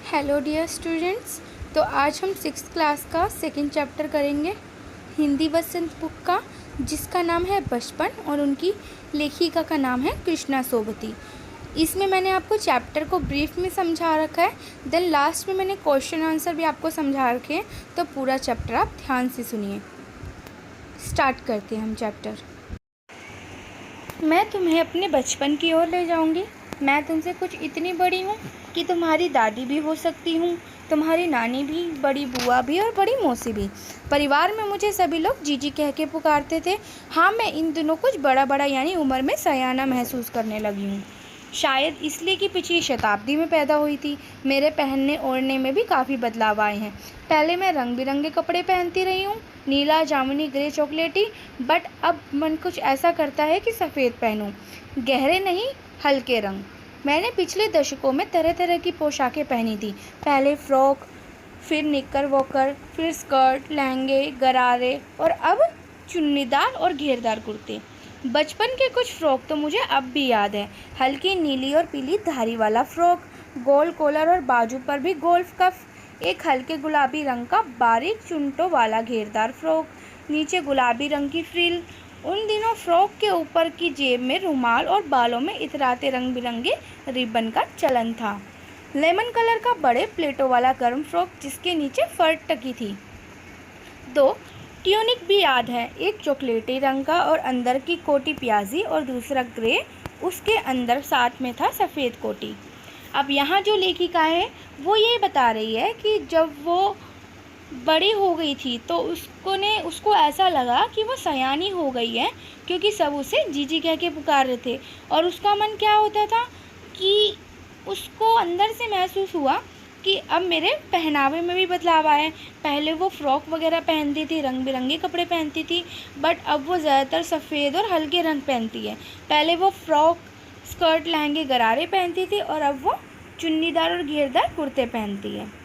Hello dear students. तो आज हम सिक्स क्लास का सेकंड चैप्टर करेंगे हिंदी वसंत बुक का, जिसका नाम है बचपन और उनकी लेखिका का नाम है कृष्णा सोबती। इसमें मैंने आपको चैप्टर को ब्रीफ में समझा रखा है, देन लास्ट में मैंने क्वेश्चन आंसर भी आपको समझा रखे हैं। तो पूरा चैप्टर आप ध्यान से सुनिए। स्टार्ट करते हैं हम चैप्टर। मैं तुम्हें अपने बचपन की ओर ले जाऊंगी। मैं तुमसे कुछ इतनी बड़ी हूँ कि तुम्हारी दादी भी हो सकती हूँ, तुम्हारी नानी भी, बड़ी बुआ भी और बड़ी मौसी भी। परिवार में मुझे सभी लोग जीजी कह के पुकारते थे। हाँ, मैं इन दिनों कुछ बड़ा बड़ा यानी उम्र में सयाना महसूस करने लगी हूँ। शायद इसलिए कि पिछली शताब्दी में पैदा हुई थी। मेरे पहनने ओढ़ने में भी काफ़ी बदलाव आए हैं। पहले मैं रंग बिरंगे कपड़े पहनती रही हूँ, नीला, जामुनी, ग्रे, चॉकलेटी, बट अब मन कुछ ऐसा करता है कि सफ़ेद पहनूं, गहरे नहीं, हल्के रंग। मैंने पिछले दशकों में तरह तरह की पोशाकें पहनी थी। पहले फ्रॉक, फिर निक्कर वॉकर, फिर स्कर्ट, लहंगे, गरारे और अब चुन्नीदार और घेरदार कुर्ते। बचपन के कुछ फ़्रॉक तो मुझे अब भी याद है। हल्की नीली और पीली धारी वाला फ़्रॉक, गोल कॉलर और बाजू पर भी गोल्फ कफ, एक हल्के गुलाबी रंग का बारीक चुनटों वाला घेरदार फ़्रॉक, नीचे गुलाबी रंग की फ्रिल। उन दिनों फ़्रॉक के ऊपर की जेब में रुमाल और बालों में इतराते रंग बिरंगे रिबन का चलन था। लेमन कलर का बड़े प्लेटों वाला गर्म फ़्रॉक जिसके नीचे फर्ट टकी थी। दो ट्यूनिक भी याद है, एक चॉकलेटी रंग का और अंदर की कोटी प्याजी और दूसरा ग्रे, उसके अंदर साथ में था सफ़ेद कोटी। अब यहाँ जो लेखिका है वो ये बता रही है कि जब वो बड़ी हो गई थी तो उसको ऐसा लगा कि वो सयानी हो गई है, क्योंकि सब उसे जीजी कह के पुकार रहे थे। और उसका मन क्या होता था कि उसको अंदर से महसूस हुआ कि अब मेरे पहनावे में भी बदलाव आए। पहले वो फ़्रॉक वगैरह पहनती थी, रंग बिरंगे कपड़े पहनती थी, बट अब वो ज़्यादातर सफ़ेद और हल्के रंग पहनती है। पहले वो फ़्रॉक, स्कर्ट, लहंगे, गरारे पहनती थी और अब वो चुन्नीदार और घेरदार कुर्ते पहनती है।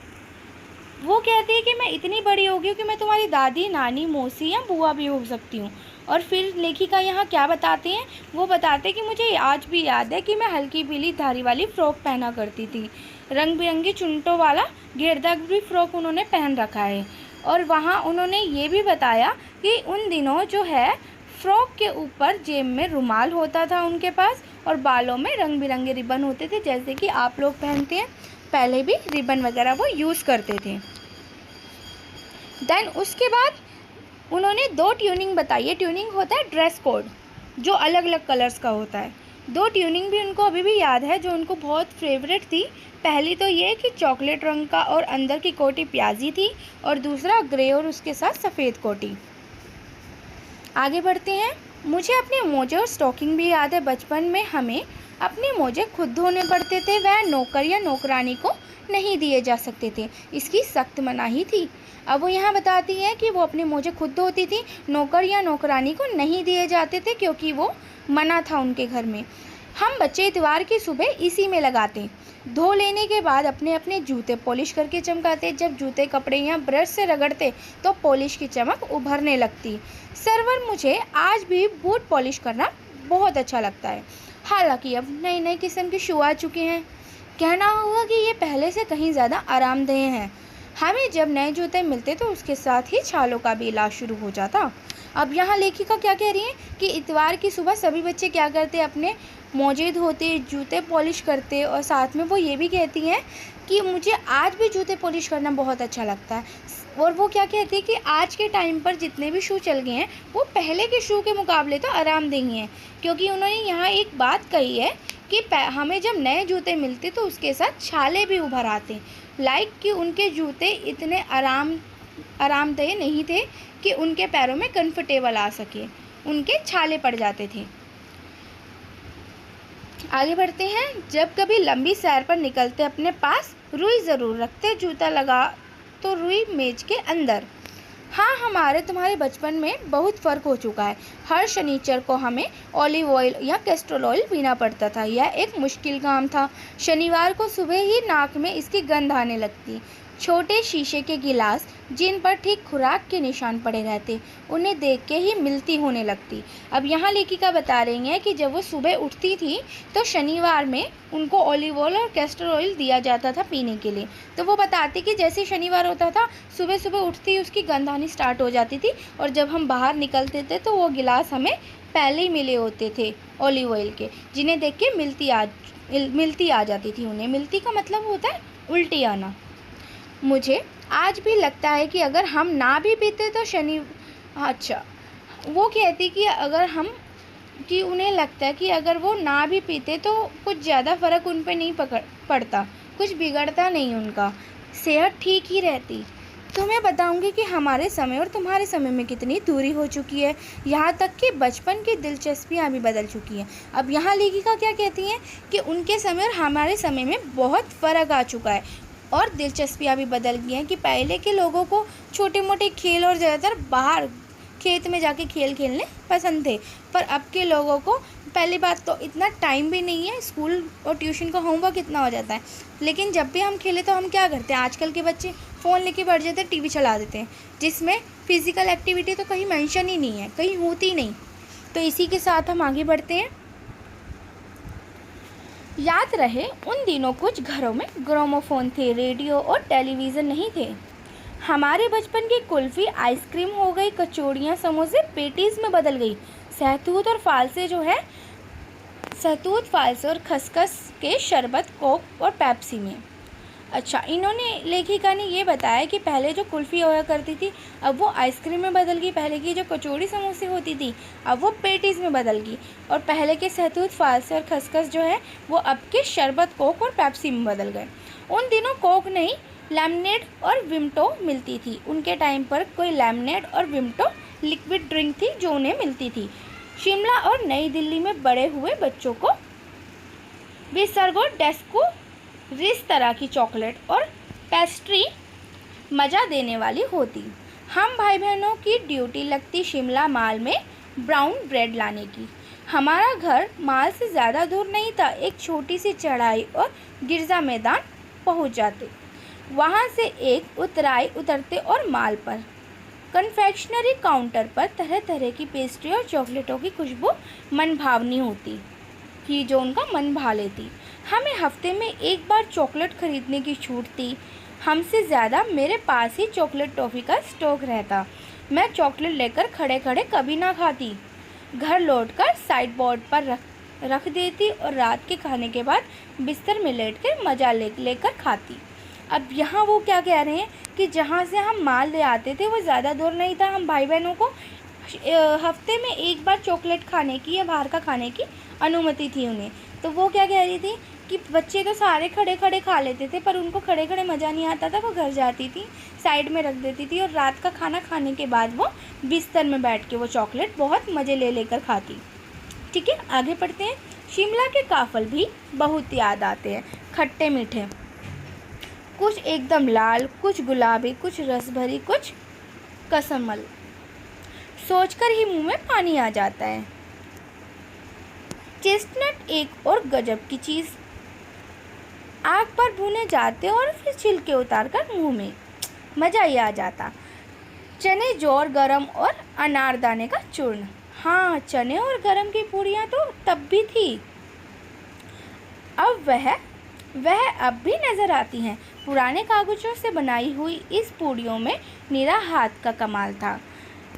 वो कहती है कि मैं इतनी बड़ी हो गई हूँ कि मैं तुम्हारी दादी, नानी, मौसी या बुआ भी हो सकती हूँ। और फिर लेखिका यहाँ क्या बताते हैं, वो बताते हैं कि मुझे आज भी याद है कि मैं हल्की पीली धारी वाली फ़्रॉक पहना करती थी। रंग बिरंगी चुनटों वाला घेरदार भी फ़्रॉक उन्होंने पहन रखा है। और वहाँ उन्होंने ये भी बताया कि उन दिनों जो है फ़्रॉक के ऊपर जेब में रुमाल होता था उनके पास, और बालों में रंग बिरंगे रिबन होते थे, जैसे कि आप लोग पहनते हैं। पहले भी रिबन वगैरह वो यूज़ करते थे। देन उसके बाद उन्होंने दो ट्यूनिंग बताई है। ट्यूनिंग होता है ड्रेस कोड, जो अलग अलग कलर्स का होता है। दो ट्यूनिंग भी उनको अभी भी याद है, जो उनको बहुत फेवरेट थी। पहली तो ये कि चॉकलेट रंग का और अंदर की कोटी प्याजी थी, और दूसरा ग्रे और उसके साथ सफ़ेद कोटी। आगे बढ़ते हैं। मुझे अपने मोजे और स्टॉकिंग भी याद है। बचपन में हमें अपने मोजे खुद धोने पड़ते थे, वह नौकर या नौकरानी को नहीं दिए जा सकते थे, इसकी सख्त मनाही थी। अब वो यहाँ बताती है कि वो अपने मोजे खुद धोती थी, नौकर या नौकरानी को नहीं दिए जाते थे, क्योंकि वो मना था उनके घर में। हम बच्चे इतवार की सुबह इसी में लगाते। धो लेने के बाद अपने अपने जूते पॉलिश करके चमकाते। जब जूते कपड़े या ब्रश से रगड़ते तो पॉलिश की चमक उभरने लगती। सरवर, मुझे आज भी बूट पॉलिश करना बहुत अच्छा लगता है। हालांकि अब नई नई किस्म के शू आ चुके हैं। कहना होगा कि ये पहले से कहीं ज़्यादा आरामदेह हैं। हमें जब नए जूते मिलते तो उसके साथ ही छालों का भी इलाज शुरू हो जाता। अब यहाँ लेखिका क्या कह रही है कि इतवार की सुबह सभी बच्चे क्या करते, अपने मोजे धोते, जूते पॉलिश करते, और साथ में वो ये भी कहती हैं कि मुझे आज भी जूते पॉलिश करना बहुत अच्छा लगता है। और वो क्या कहती है कि आज के टाइम पर जितने भी शू चल गए हैं वो पहले के शू के मुकाबले तो आरामदेह हैं, क्योंकि उन्होंने यहाँ एक बात कही है कि हमें जब नए जूते मिलते तो उसके साथ छाले भी उभर आते। लाइक कि उनके जूते इतने आरामदेह नहीं थे कि उनके पैरों में कंफर्टेबल आ सके, उनके छाले पड़ जाते थे। आगे बढ़ते हैं। जब कभी लंबी सैर पर निकलते अपने पास रुई ज़रूर रखते, जूता लगा तो रुई मेज के अंदर। हाँ, हमारे तुम्हारे बचपन में बहुत फ़र्क हो चुका है। हर शनिचर को हमें ऑलिव ऑयल या कैस्ट्रोल ऑयल पीना पड़ता था। यह एक मुश्किल काम था। शनिवार को सुबह ही नाक में इसकी गंध आने लगती। छोटे शीशे के गिलास जिन पर ठीक खुराक के निशान पड़े रहते, उन्हें देख के ही मिलती होने लगती। अब यहाँ लेखिका बता रही हैं कि जब वो सुबह उठती थी तो शनिवार में उनको ऑलिव ऑयल और कैस्टर ऑयल दिया जाता था पीने के लिए। तो वो बताती कि जैसे शनिवार होता था, सुबह सुबह उठती उसकी गंध आनी स्टार्ट हो जाती थी, और जब हम बाहर निकलते थे तो वो गिलास हमें पहले ही मिले होते थे ऑलिव ऑयल के, जिन्हें देख के मिलती आ जाती थी उन्हें। मिलती का मतलब होता है उल्टी आना। मुझे आज भी लगता है कि अगर हम ना भी पीते तो अच्छा, वो कहती कि उन्हें लगता है कि अगर वो ना भी पीते तो कुछ ज़्यादा फ़र्क उन पे नहीं पड़ता, कुछ बिगड़ता नहीं, उनका सेहत ठीक ही रहती। तो मैं बताऊंगी कि हमारे समय और तुम्हारे समय में कितनी दूरी हो चुकी है, यहाँ तक कि बचपन की दिलचस्पियाँ भी बदल चुकी हैं। अब यहाँ लेखिका क्या कहती हैं कि उनके समय और हमारे समय में बहुत फ़र्क आ चुका है और दिलचस्पियाँ भी बदल गई हैं। कि पहले के लोगों को छोटे मोटे खेल और ज़्यादातर बाहर खेत में जाके खेल खेलने पसंद थे, पर अब के लोगों को पहली बात तो इतना टाइम भी नहीं है, स्कूल और ट्यूशन का होमवर्क इतना हो जाता है। लेकिन जब भी हम खेले तो हम क्या करते हैं, आजकल के बच्चे फ़ोन लेके बैठ जाते हैं, टीवी चला देते हैं, जिसमें फ़िज़िकल एक्टिविटी तो कहीं मेंशन ही नहीं है, कहीं होती नहीं। तो इसी के साथ हम आगे बढ़ते हैं। याद रहे उन दिनों कुछ घरों में ग्रामोफोन थे, रेडियो और टेलीविज़न नहीं थे। हमारे बचपन की कुल्फ़ी आइसक्रीम हो गई, कचौड़ियाँ समोसे पेटीज़ में बदल गई। सहतूत फालसे और खसखस के शरबत कोक और पेप्सी में। अच्छा, लेखिका ने ये बताया कि पहले जो कुल्फ़ी हुआ करती थी अब वो आइसक्रीम में बदल गई, पहले की जो कचौड़ी समोसे होती थी अब वो पेटीज़ में बदल गई, और पहले के सहतूत फालसे और खसखस जो है वो अब के शरबत कोक और पेप्सी में बदल गए। उन दिनों कोक नहीं, लेमनेड और विम्टो मिलती थी। उनके टाइम पर कोई लेमनेड और विम्टो लिक्विड ड्रिंक थी जो उन्हें मिलती थी। शिमला और नई दिल्ली में बड़े हुए बच्चों को विसर्गो डेस्को इस तरह की चॉकलेट और पेस्ट्री मज़ा देने वाली होती। हम भाई बहनों की ड्यूटी लगती शिमला माल में ब्राउन ब्रेड लाने की। हमारा घर माल से ज़्यादा दूर नहीं था, एक छोटी सी चढ़ाई और गिरजा मैदान पहुंच जाते। वहां से एक उतराई उतरते और माल पर कन्फेक्शनरी काउंटर पर तरह तरह की पेस्ट्री और चॉकलेटों की खुशबू मन भावनी होती कि जो उनका मन भा लेती। हमें हफ्ते में एक बार चॉकलेट खरीदने की छूट थी। हमसे ज़्यादा मेरे पास ही चॉकलेट टॉफ़ी का स्टॉक रहता। मैं चॉकलेट लेकर खड़े खड़े कभी ना खाती, घर लौटकर साइड बोर्ड पर रख देती और रात के खाने के बाद बिस्तर में लेट कर मज़ा लेकर खाती। अब यहाँ वो क्या कह रहे हैं कि जहाँ से हम माल ले आते थे वो ज़्यादा दूर नहीं था। हम भाई बहनों को हफ्ते में एक बार चॉकलेट खाने की या बाहर का खाने की अनुमति थी उन्हें। तो वो क्या कह रही थी कि बच्चे तो सारे खड़े खड़े खा लेते थे, पर उनको खड़े खड़े मज़ा नहीं आता था। वो घर जाती थी, साइड में रख देती थी और रात का खाना खाने के बाद वो बिस्तर में बैठ के वो चॉकलेट बहुत मज़े लेकर खाती। ठीक है, आगे पढ़ते हैं। शिमला के काफ़ल भी बहुत याद आते हैं, खट्टे मीठे, कुछ एकदम लाल, कुछ गुलाबी, कुछ रस भरी, कुछ कसमल। सोचकर ही मुंह में पानी आ जाता है। चेस्टनट एक और गजब की चीज़, आग पर भुने जाते और फिर छिलके उतारकर मुंह में, मज़ा ही आ जाता। चने, जौर, गरम और अनारदाने का चूर्ण। हाँ, चने और गरम की पूड़ियाँ तो तब भी थी, अब वह अब भी नज़र आती हैं। पुराने कागज़ों से बनाई हुई इस पूड़ियों में निरा हाथ का कमाल था।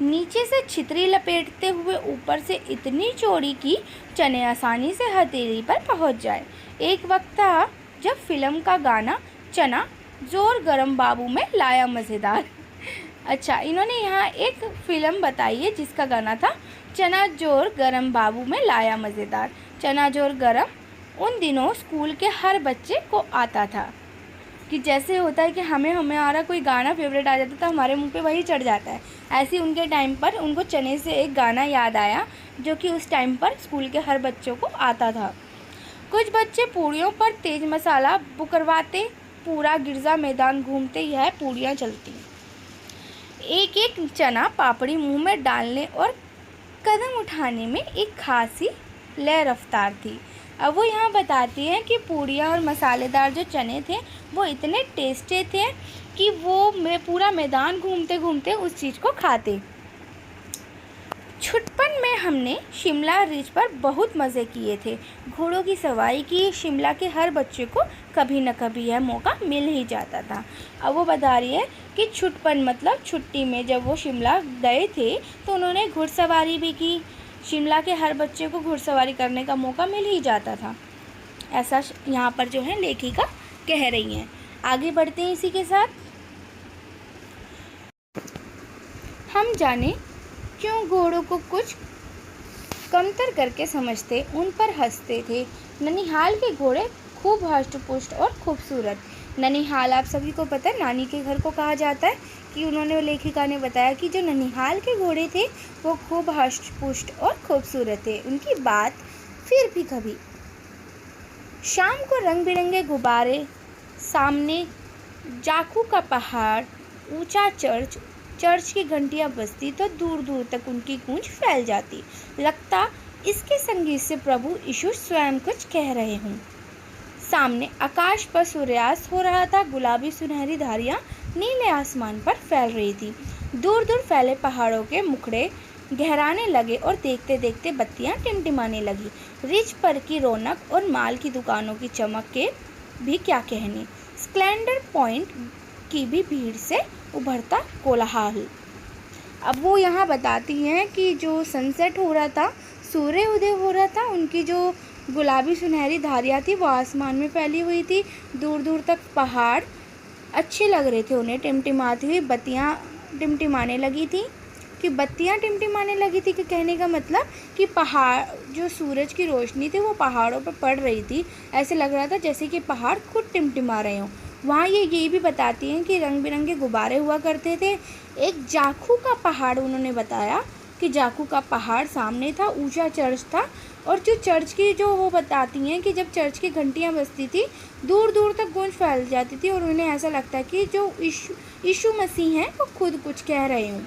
नीचे से छितरी लपेटते हुए ऊपर से इतनी चौड़ी कि चने आसानी से हथेली पर पहुंच जाए। एक वक्त था जब फिल्म का गाना चना जोर गरम बाबू में लाया मज़ेदार। अच्छा, इन्होंने यहाँ एक फ़िल्म बताई है जिसका गाना था चना जोर गरम बाबू में लाया मज़ेदार। चना जोर गरम उन दिनों स्कूल के हर बच्चे को आता था, कि जैसे होता है कि हमारा कोई गाना फेवरेट आ जाता था, हमारे मुंह पे वही चढ़ जाता है। ऐसे उनके टाइम पर उनको चने से एक गाना याद आया जो कि उस टाइम पर स्कूल के हर बच्चों को आता था। कुछ बच्चे पूड़ियों पर तेज मसाला बुकरवाते, पूरा गिरजा मैदान घूमते यह पूड़ियाँ चलती। एक एक चना पापड़ी मुंह में डालने और कदम उठाने में एक खासी लय रफ्तार थी। अब वो यहाँ बताती है कि पूड़ियाँ और मसालेदार जो चने थे वो इतने टेस्टी थे कि वो पूरा मैदान घूमते घूमते उस चीज़ को खाते। छुटपन में हमने शिमला रिज पर बहुत मज़े किए थे। घोड़ों की सवारी की। शिमला के हर बच्चे को कभी न कभी यह मौका मिल ही जाता था। अब वो बता रही है कि छुटपन मतलब छुट्टी में जब वो शिमला गए थे तो उन्होंने घुड़सवारी भी की। शिमला के हर बच्चे को घुड़सवारी करने का मौका मिल ही जाता था, ऐसा यहाँ पर जो है लेखिका कह रही हैं। आगे बढ़ते हैं इसी के साथ। हम जाने क्यों घोड़ों को कुछ कमतर करके समझते, उन पर हंसते थे। ननिहाल के घोड़े खूब हष्ट-पुष्ट और खूबसूरत। ननिहाल आप सभी को पता है नानी के घर को कहा जाता है, कि उन्होंने लेखिका ने बताया कि जो ननिहाल के घोड़े थे वो खूब हष्ट-पुष्ट और खूबसूरत थे। उनकी बात फिर भी कभी। शाम को रंग बिरंगे गुब्बारे, सामने जाखू का पहाड़, ऊंचा चर्च की घंटियां बजती तो दूर दूर तक उनकी गूंज फैल जाती। लगता इसके संगीत से प्रभु यीशु स्वयं कुछ कह रहे हों। सामने आकाश पर सूर्यास्त हो रहा था। गुलाबी सुनहरी धारियां नीले आसमान पर फैल रही थी। दूर दूर फैले पहाड़ों के मुखड़े गहराने लगे और देखते देखते बत्तियां टिमटिमाने लगी। रिज पर की रौनक और माल की दुकानों की चमक के भी क्या कहने। स्प्लेंडर पॉइंट की भी भीड़ से उभरता कोलाहल। अब वो यहाँ बताती हैं कि जो सनसेट हो रहा था, सूर्य उदय हो रहा था, उनकी जो गुलाबी सुनहरी धारियाँ थी वो आसमान में फैली हुई थी। दूर दूर तक पहाड़ अच्छे लग रहे थे उन्हें टिमटिमाती हुई। बत्तियाँ टिमटिमाने लगी थी कि बत्तियाँ टिमटिमाने लगी थी कि कहने का मतलब कि पहाड़ जो सूरज की रोशनी थी वो पहाड़ों पर पड़ रही थी। ऐसे लग रहा था जैसे कि पहाड़ खुद टिमटिमा रहे हों। वहाँ ये भी बताती हैं कि रंग बिरंगे गुब्बारे हुआ करते थे। एक जाखू का पहाड़ उन्होंने बताया कि जाखू का पहाड़ सामने था, ऊंचा चर्च था। और जो चर्च की जो वो बताती हैं कि जब चर्च की घंटियाँ बजती थी दूर दूर तक गूंज फैल जाती थी और उन्हें ऐसा लगता है कि जो यीशु मसीह हैं वो खुद कुछ कह रहे हों।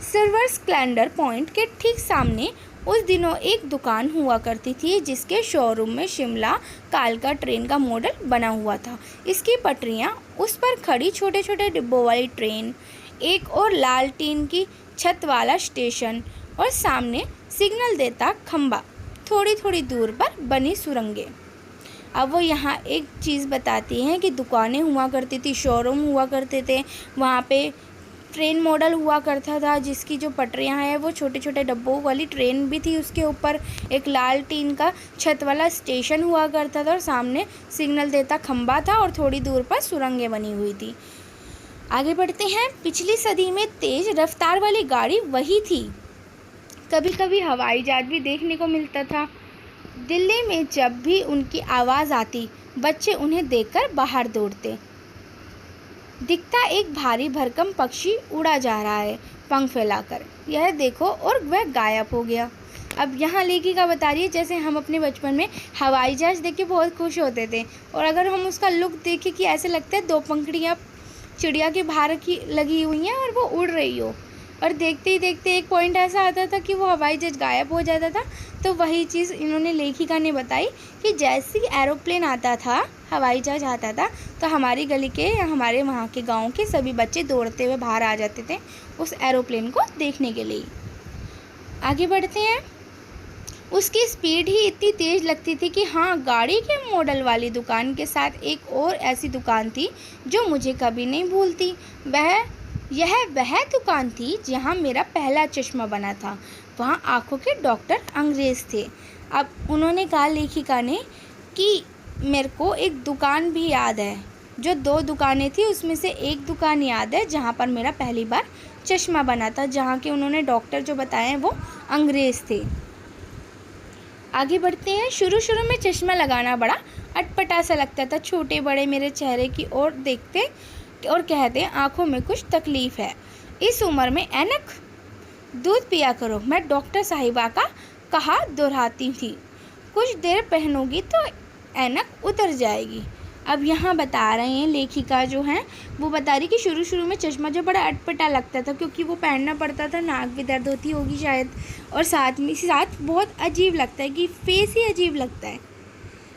सिल्वर स्प्लेंडर पॉइंट के ठीक सामने उस दिनों एक दुकान हुआ करती थी जिसके शोरूम में शिमला कालका ट्रेन का मॉडल बना हुआ था। इसकी पटरियाँ, उस पर खड़ी छोटे छोटे डिब्बों वाली ट्रेन, एक और लाल टीन की छत वाला स्टेशन और सामने सिग्नल देता खंबा, थोड़ी थोड़ी दूर पर बनी सुरंगें। अब वो यहाँ एक चीज़ बताती हैं कि दुकानें हुआ करती थी, शोरूम हुआ करते थे, वहाँ पे ट्रेन मॉडल हुआ करता था जिसकी जो पटरियाँ हैं वो छोटे छोटे डब्बों वाली ट्रेन भी थी। उसके ऊपर एक लाल टीन का छत वाला स्टेशन हुआ करता था और सामने सिग्नल देता खंबा था और थोड़ी दूर पर सुरंगें बनी हुई थी। आगे बढ़ते हैं। पिछली सदी में तेज़ रफ्तार वाली गाड़ी वही थी। कभी कभी हवाई जहाज भी देखने को मिलता था। दिल्ली में जब भी उनकी आवाज़ आती बच्चे उन्हें देखकर बाहर दौड़ते। दिखता एक भारी भरकम पक्षी उड़ा जा रहा है पंख फैलाकर, यह देखो, और वह गायब हो गया। अब यहाँ लेखिका बता रही है जैसे हम अपने बचपन में हवाई जहाज देख के बहुत खुश होते थे और अगर हम उसका लुक देखें कि ऐसे लगता है दो पंखुड़ियाँ चिड़िया के बाहर की लगी हुई हैं और वो उड़ रही हो, और देखते ही देखते एक पॉइंट ऐसा आता था कि वो हवाई जहाज गायब हो जाता था। तो वही चीज़ इन्होंने लेखिका ने बताई कि जैसे ही एरोप्लेन आता था, हवाई जहाज आता था, तो हमारी गली के या हमारे वहाँ के गांव के सभी बच्चे दौड़ते हुए बाहर आ जाते थे उस एरोप्लेन को देखने के लिए। आगे बढ़ते हैं। उसकी स्पीड ही इतनी तेज़ लगती थी कि हाँ, गाड़ी के मॉडल वाली दुकान के साथ एक और ऐसी दुकान थी जो मुझे कभी नहीं भूलती। वह दुकान थी जहाँ मेरा पहला चश्मा बना था। वहाँ आँखों के डॉक्टर अंग्रेज़ थे। अब उन्होंने कहा लेखिका ने कि मेरे को एक दुकान भी याद है, जो दो दुकानें थी उसमें से एक दुकान याद है जहाँ पर मेरा पहली बार चश्मा बना था, जहाँ के उन्होंने डॉक्टर जो बताए हैं वो अंग्रेज़ थे। आगे बढ़ते हैं। शुरू में चश्मा लगाना बड़ा अटपटा सा लगता था। छोटे बड़े मेरे चेहरे की ओर देखते और कहते आँखों में कुछ तकलीफ़ है, इस उम्र में ऐनक, दूध पिया करो, मैं डॉक्टर साहिबा का कहा दोहराती थी। कुछ देर पहनोगी तो ऐनक उतर जाएगी। अब यहाँ बता रहे हैं लेखिका जो है वो बता रही कि शुरू शुरू में चश्मा जो बड़ा अटपटा लगता था क्योंकि वो पहनना पड़ता था, नाक भी दर्द होती होगी शायद, और साथ बहुत अजीब लगता है कि फेस ही अजीब लगता है।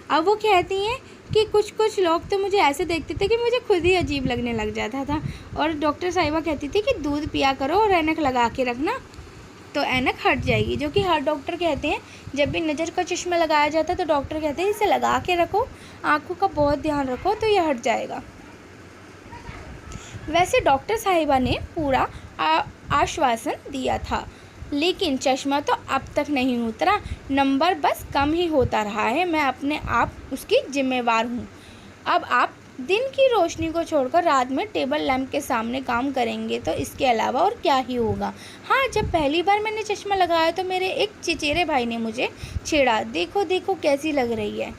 अब वो कहती हैं कि कुछ कुछ लोग तो मुझे ऐसे देखते थे कि मुझे खुद ही अजीब लगने लग जाता था। और डॉक्टर साहिबा कहती थी कि दूध पिया करो और ऐनक लगा के रखना तो ऐनक हट जाएगी, जो कि हर डॉक्टर कहते हैं। जब भी नज़र का चश्मा लगाया जाता है तो डॉक्टर कहते हैं इसे लगा के रखो, आँखों का बहुत ध्यान रखो तो ये हट जाएगा। वैसे डॉक्टर साहिबा ने पूरा आश्वासन दिया था, लेकिन चश्मा तो अब तक नहीं उतरा, नंबर बस कम ही होता रहा है। मैं अपने आप उसकी जिम्मेवार हूँ। अब आप दिन की रोशनी को छोड़कर रात में टेबल लैंप के सामने काम करेंगे तो इसके अलावा और क्या ही होगा। हाँ, जब पहली बार मैंने चश्मा लगाया तो मेरे एक चचेरे भाई ने मुझे छेड़ा, देखो देखो कैसी लग रही है।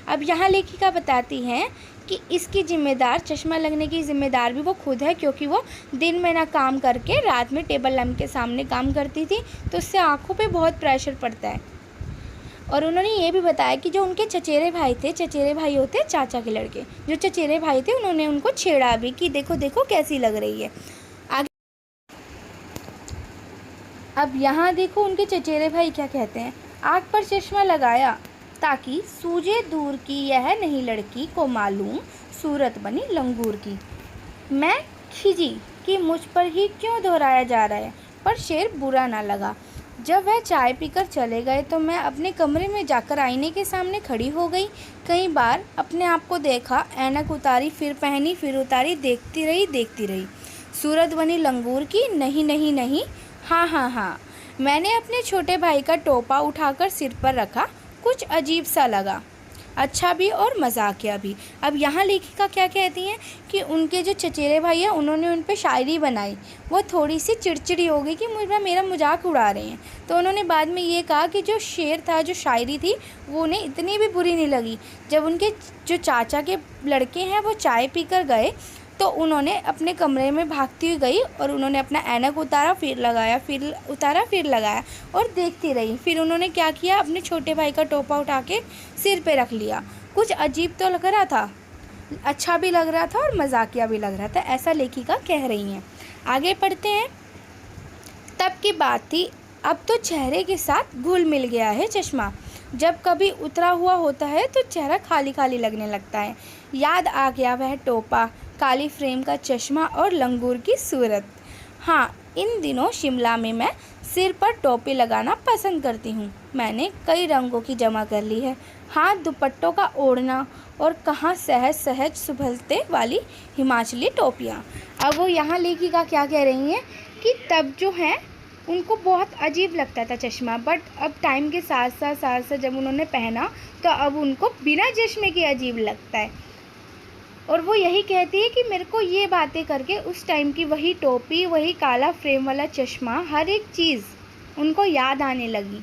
अब यहाँ लेखिका बताती हैं कि इसकी जिम्मेदार, चश्मा लगने की जिम्मेदार भी वो खुद है, क्योंकि वो दिन में ना काम करके रात में टेबल लैंप के सामने काम करती थी, तो उससे आँखों पे बहुत प्रेशर पड़ता है। और उन्होंने ये भी बताया कि जो उनके चचेरे भाई थे, चचेरे भाई होते चाचा के लड़के, जो चचेरे भाई थे उन्होंने उनको छेड़ा भी कि देखो देखो कैसी लग रही है। आगे अब यहाँ देखो उनके चचेरे भाई क्या कहते हैं, आँख पर चश्मा लगाया ताकि सूझे दूर की यह नहीं लड़की को मालूम सूरत बनी लंगूर की। मैं खिजी कि मुझ पर ही क्यों दोहराया जा रहा है, पर शेर बुरा ना लगा। जब वह चाय पीकर चले गए तो मैं अपने कमरे में जाकर आईने के सामने खड़ी हो गई। कई बार अपने आप को देखा, ऐनक उतारी, फिर पहनी, फिर उतारी, देखती रही। सूरत बनी लंगूर की, नहीं नहीं नहीं, हाँ हाँ हाँ। मैंने अपने छोटे भाई का टोपा उठाकर सिर पर रखा, कुछ अजीब सा लगा, अच्छा भी और मजाकिया भी। अब यहाँ लेखिका क्या कहती हैं कि उनके जो चचेरे भाई हैं उन्होंने उन पे शायरी बनाई, वो थोड़ी सी चिड़चिड़ी हो गई कि मेरा मजाक उड़ा रहे हैं। तो उन्होंने बाद में ये कहा कि जो शेर था, जो शायरी थी, वो उन्हें इतनी भी बुरी नहीं लगी। जब उनके जो चाचा के लड़के हैं वो चाय पीकर गए तो उन्होंने अपने कमरे में भागती हुई गई और उन्होंने अपना ऐनक उतारा, फिर लगाया, फिर उतारा, फिर लगाया और देखती रही। फिर उन्होंने क्या किया, अपने छोटे भाई का टोपा उठा के सिर पे रख लिया। कुछ अजीब तो लग रहा था, अच्छा भी लग रहा था और मजाकिया भी लग रहा था, ऐसा लेखिका कह रही हैं। आगे पढ़ते हैं। तब की बात थी, अब तो चेहरे के साथ घुल मिल गया है चश्मा। जब कभी उतरा हुआ होता है तो चेहरा खाली खाली लगने लगता है। याद आ गया वह टोपा, काली फ्रेम का चश्मा और लंगूर की सूरत। हाँ, इन दिनों शिमला में मैं सिर पर टोपी लगाना पसंद करती हूँ। मैंने कई रंगों की जमा कर ली है। हाँ, दुपट्टों का ओढ़ना और कहाँ सहज सहज सुभलते वाली हिमाचली टोपियाँ। अब वो यहाँ लेखिका क्या कह रही हैं कि तब जो है उनको बहुत अजीब लगता था चश्मा, बट अब टाइम के साथ साथ जब उन्होंने पहना तो अब उनको बिना चश्मे के अजीब लगता है। और वो यही कहती है कि मेरे को ये बातें करके उस टाइम की वही टोपी, वही काला फ्रेम वाला चश्मा, हर एक चीज़ उनको याद आने लगी।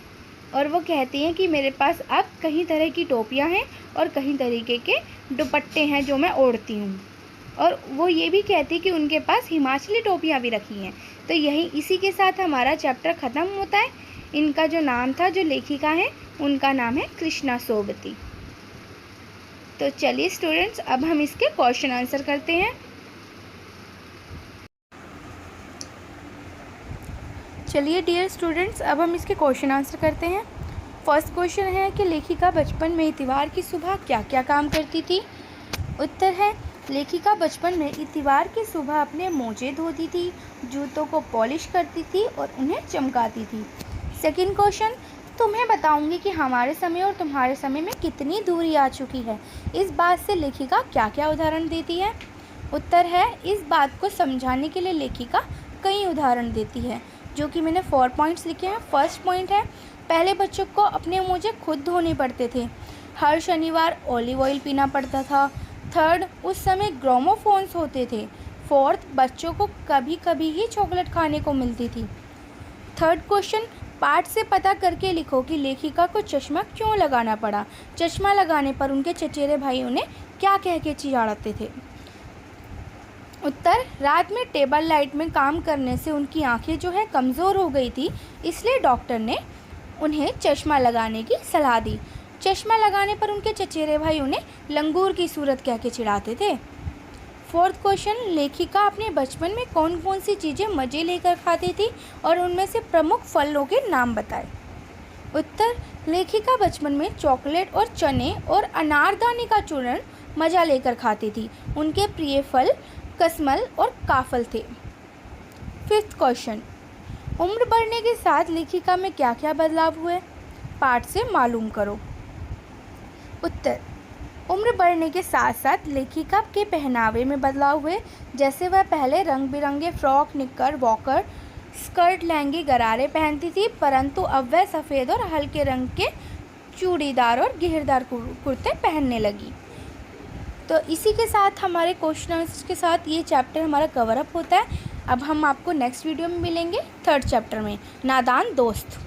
और वो कहती हैं कि मेरे पास अब कई तरह की टोपियां हैं और कई तरीके के दुपट्टे हैं जो मैं ओढ़ती हूँ। और वो ये भी कहती कि उनके पास हिमाचली टोपियां भी रखी हैं। तो यही इसी के साथ हमारा चैप्टर ख़त्म होता है। इनका जो नाम था, जो लेखिका है, उनका नाम है कृष्णा सोबती। तो चलिए स्टूडेंट्स, अब हम इसके क्वेश्चन आंसर करते हैं। चलिए डियर स्टूडेंट्स, अब हम इसके क्वेश्चन आंसर करते हैं। फर्स्ट क्वेश्चन है कि लेखिका बचपन में इतवार की सुबह क्या क्या काम करती थी। उत्तर है, लेखिका बचपन में इतवार की सुबह अपने मोजे धोती थी, जूतों को पॉलिश करती थी और उन्हें चमकाती थी। सेकंड क्वेश्चन, तुम्हें बताऊंगी कि हमारे समय और तुम्हारे समय में कितनी दूरी आ चुकी है। इस बात से लेखिका क्या क्या उदाहरण देती है। उत्तर है, इस बात को समझाने के लिए लेखिका कई उदाहरण देती है, जो कि मैंने 4 पॉइंट्स लिखे हैं। फर्स्ट पॉइंट है, पहले बच्चों को अपने मोजे खुद धोने पड़ते थे। हर शनिवार ऑलिव ऑयल पीना पड़ता था। थर्ड, उस समय ग्रामोफोन्स होते थे। फोर्थ, बच्चों को कभी कभी ही चॉकलेट खाने को मिलती थी। थर्ड क्वेश्चन, पाठ से पता करके लिखो कि लेखिका को चश्मा क्यों लगाना पड़ा। चश्मा लगाने पर उनके चचेरे भाई उन्हें क्या कह के चिढ़ाते थे। उत्तर, रात में टेबल लाइट में काम करने से उनकी आंखें जो है कमज़ोर हो गई थी, इसलिए डॉक्टर ने उन्हें चश्मा लगाने की सलाह दी। चश्मा लगाने पर उनके चचेरे भाई उन्हें लंगूर की सूरत कह के चिढ़ाते थे। फोर्थ क्वेश्चन, लेखिका अपने बचपन में कौन कौन सी चीज़ें मज़े लेकर खाती थी और उनमें से प्रमुख फलों के नाम बताएं। उत्तर, लेखिका बचपन में चॉकलेट और चने और अनारदाने का चूर्ण मज़ा लेकर खाती थी। उनके प्रिय फल कसमल और काफल थे। फिफ्थ क्वेश्चन, उम्र बढ़ने के साथ लेखिका में क्या क्या बदलाव हुए, पाठ से मालूम करो। उत्तर, उम्र बढ़ने के साथ साथ लेखिका के पहनावे में बदलाव हुए। जैसे वह पहले रंग बिरंगे फ्रॉक, निक्कर, वॉकर, स्कर्ट, लहंगे, गरारे पहनती थी, परंतु अब वह सफ़ेद और हल्के रंग के चूड़ीदार और घेरदार कुर्ते पहनने लगी। तो इसी के साथ हमारे क्वेश्चन के साथ ये चैप्टर हमारा कवर अप होता है। अब हम आपको नेक्स्ट वीडियो में मिलेंगे 3rd चैप्टर में, नादान दोस्त।